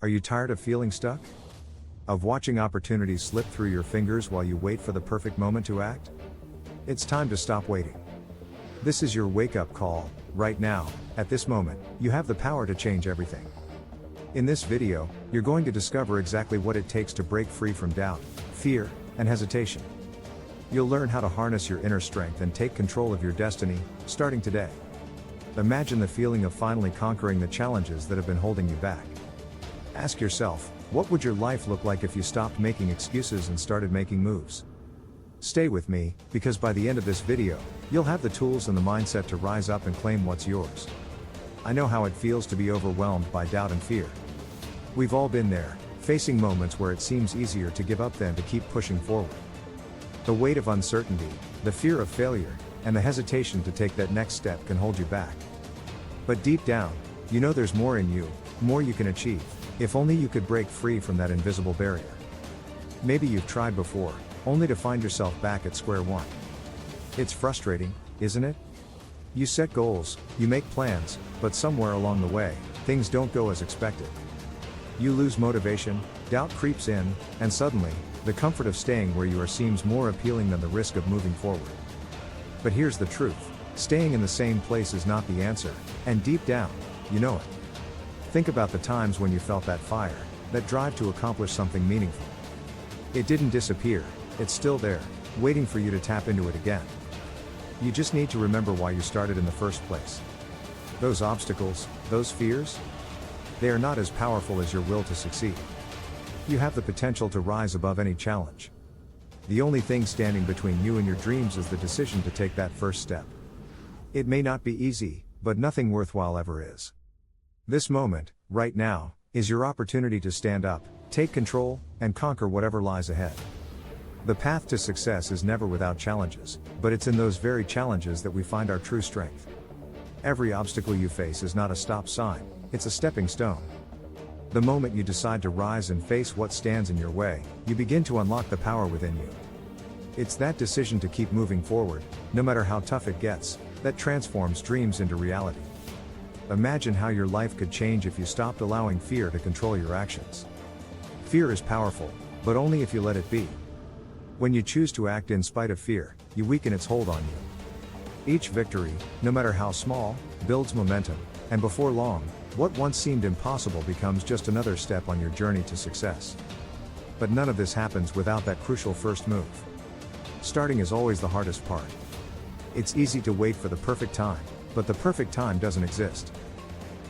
Are you tired of feeling stuck? Of watching opportunities slip through your fingers while you wait for the perfect moment to act? It's time to stop waiting. This is your wake-up call. Right now, at this moment, you have the power to change everything. In this video, you're going to discover exactly what it takes to break free from doubt, fear, and hesitation. You'll learn how to harness your inner strength and take control of your destiny, starting today. Imagine the feeling of finally conquering the challenges that have been holding you back. Ask yourself, what would your life look like if you stopped making excuses and started making moves? Stay with me, because by the end of this video, you'll have the tools and the mindset to rise up and claim what's yours. I know how it feels to be overwhelmed by doubt and fear. We've all been there, facing moments where it seems easier to give up than to keep pushing forward. The weight of uncertainty, the fear of failure, and the hesitation to take that next step can hold you back. But deep down, you know there's more in you, more you can achieve, if only you could break free from that invisible barrier. Maybe you've tried before, only to find yourself back at square one. It's frustrating, isn't it? You set goals, you make plans, but somewhere along the way, things don't go as expected. You lose motivation, doubt creeps in, and suddenly, the comfort of staying where you are seems more appealing than the risk of moving forward. But here's the truth, staying in the same place is not the answer, and deep down, you know it. Think about the times when you felt that fire, that drive to accomplish something meaningful. It didn't disappear, it's still there, waiting for you to tap into it again. You just need to remember why you started in the first place. Those obstacles, those fears? They are not as powerful as your will to succeed. You have the potential to rise above any challenge. The only thing standing between you and your dreams is the decision to take that first step. It may not be easy, but nothing worthwhile ever is. This moment, right now, is your opportunity to stand up, take control, and conquer whatever lies ahead. The path to success is never without challenges, but it's in those very challenges that we find our true strength. Every obstacle you face is not a stop sign, it's a stepping stone. The moment you decide to rise and face what stands in your way, you begin to unlock the power within you. It's that decision to keep moving forward, no matter how tough it gets, that transforms dreams into reality. Imagine how your life could change if you stopped allowing fear to control your actions. Fear is powerful, but only if you let it be. When you choose to act in spite of fear, you weaken its hold on you. Each victory, no matter how small, builds momentum, and before long, what once seemed impossible becomes just another step on your journey to success. But none of this happens without that crucial first move. Starting is always the hardest part. It's easy to wait for the perfect time, but the perfect time doesn't exist.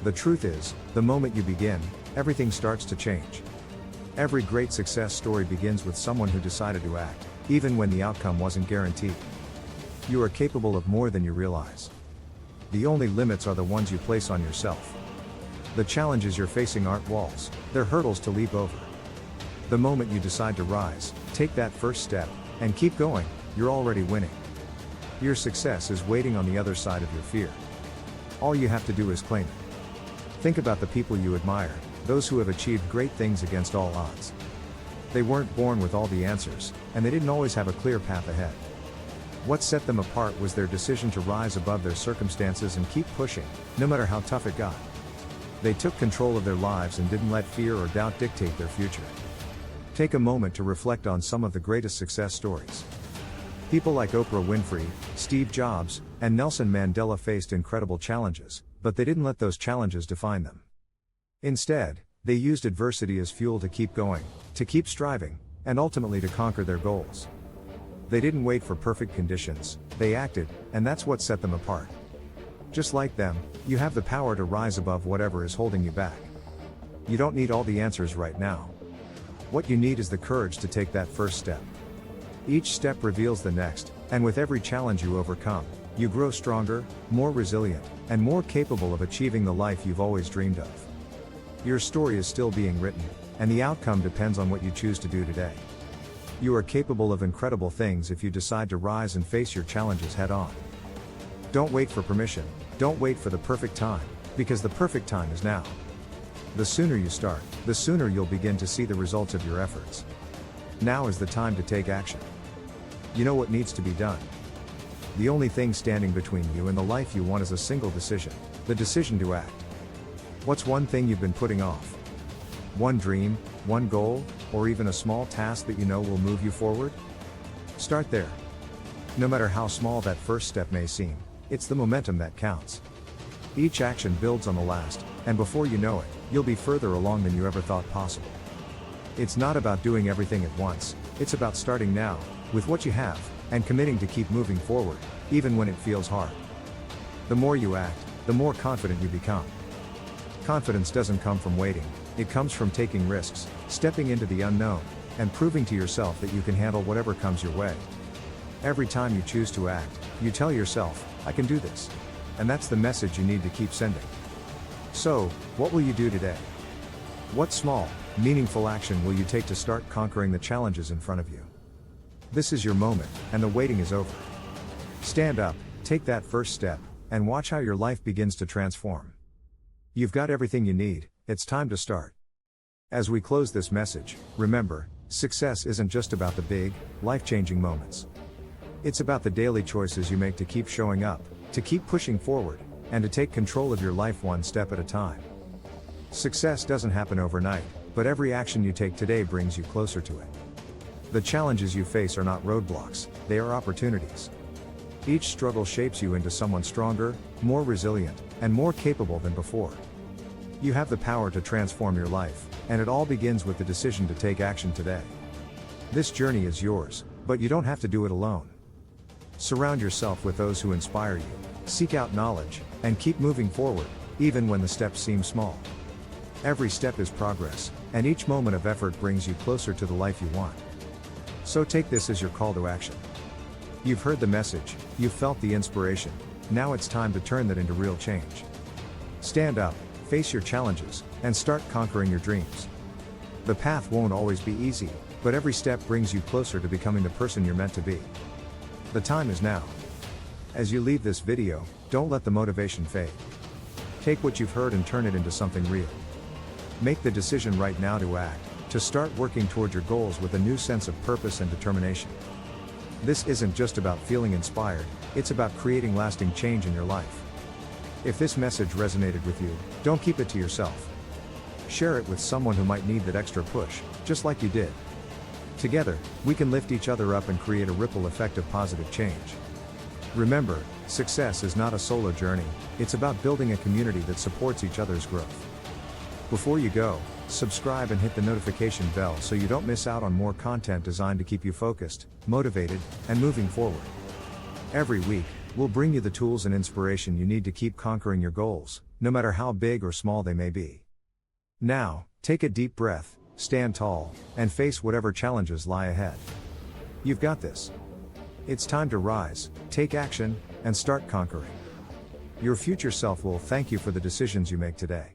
The truth is, the moment you begin, everything starts to change. Every great success story begins with someone who decided to act, even when the outcome wasn't guaranteed. You are capable of more than you realize. The only limits are the ones you place on yourself. The challenges you're facing aren't walls, they're hurdles to leap over. The moment you decide to rise, take that first step, and keep going, you're already winning. Your success is waiting on the other side of your fear. All you have to do is claim it. Think about the people you admire, those who have achieved great things against all odds. They weren't born with all the answers, and they didn't always have a clear path ahead. What set them apart was their decision to rise above their circumstances and keep pushing, no matter how tough it got. They took control of their lives and didn't let fear or doubt dictate their future. Take a moment to reflect on some of the greatest success stories. People like Oprah Winfrey, Steve Jobs, and Nelson Mandela faced incredible challenges, but they didn't let those challenges define them. Instead, they used adversity as fuel to keep going, to keep striving, and ultimately to conquer their goals. They didn't wait for perfect conditions, they acted, and that's what set them apart. Just like them, you have the power to rise above whatever is holding you back. You don't need all the answers right now. What you need is the courage to take that first step. Each step reveals the next, and with every challenge you overcome, you grow stronger, more resilient, and more capable of achieving the life you've always dreamed of. Your story is still being written, and the outcome depends on what you choose to do today. You are capable of incredible things if you decide to rise and face your challenges head on. Don't wait for permission, don't wait for the perfect time, because the perfect time is now. The sooner you start, the sooner you'll begin to see the results of your efforts. Now is the time to take action. You know what needs to be done. The only thing standing between you and the life you want is a single decision, the decision to act. What's one thing you've been putting off? One dream, one goal, or even a small task that you know will move you forward? Start there. No matter how small that first step may seem, it's the momentum that counts. Each action builds on the last, and before you know it, you'll be further along than you ever thought possible. It's not about doing everything at once, it's about starting now, with what you have, and committing to keep moving forward, even when it feels hard. The more you act, the more confident you become. Confidence doesn't come from waiting, it comes from taking risks, stepping into the unknown, and proving to yourself that you can handle whatever comes your way. Every time you choose to act, you tell yourself, I can do this. And that's the message you need to keep sending. So, what will you do today? What small, meaningful action will you take to start conquering the challenges in front of you? This is your moment, and the waiting is over. Stand up, take that first step, and watch how your life begins to transform. You've got everything you need, it's time to start. As we close this message, remember, success isn't just about the big, life-changing moments. It's about the daily choices you make to keep showing up, to keep pushing forward, and to take control of your life one step at a time. Success doesn't happen overnight, but every action you take today brings you closer to it. The challenges you face are not roadblocks, they are opportunities. Each struggle shapes you into someone stronger, more resilient, and more capable than before. You have the power to transform your life, and it all begins with the decision to take action today. This journey is yours, but you don't have to do it alone. Surround yourself with those who inspire you, seek out knowledge, and keep moving forward, even when the steps seem small. Every step is progress, and each moment of effort brings you closer to the life you want. So take this as your call to action. You've heard the message, you've felt the inspiration, now it's time to turn that into real change. Stand up, face your challenges, and start conquering your dreams. The path won't always be easy, but every step brings you closer to becoming the person you're meant to be. The time is now. As you leave this video, don't let the motivation fade. Take what you've heard and turn it into something real. Make the decision right now to act, to start working toward your goals with a new sense of purpose and determination. This isn't just about feeling inspired, it's about creating lasting change in your life. If this message resonated with you, don't keep it to yourself. Share it with someone who might need that extra push, just like you did. Together, we can lift each other up and create a ripple effect of positive change. Remember, success is not a solo journey, it's about building a community that supports each other's growth. Before you go, subscribe and hit the notification bell so you don't miss out on more content designed to keep you focused, motivated, and moving forward. Every week, we'll bring you the tools and inspiration you need to keep conquering your goals, no matter how big or small they may be. Now, take a deep breath, stand tall, and face whatever challenges lie ahead. You've got this. It's time to rise, take action, and start conquering. Your future self will thank you for the decisions you make today.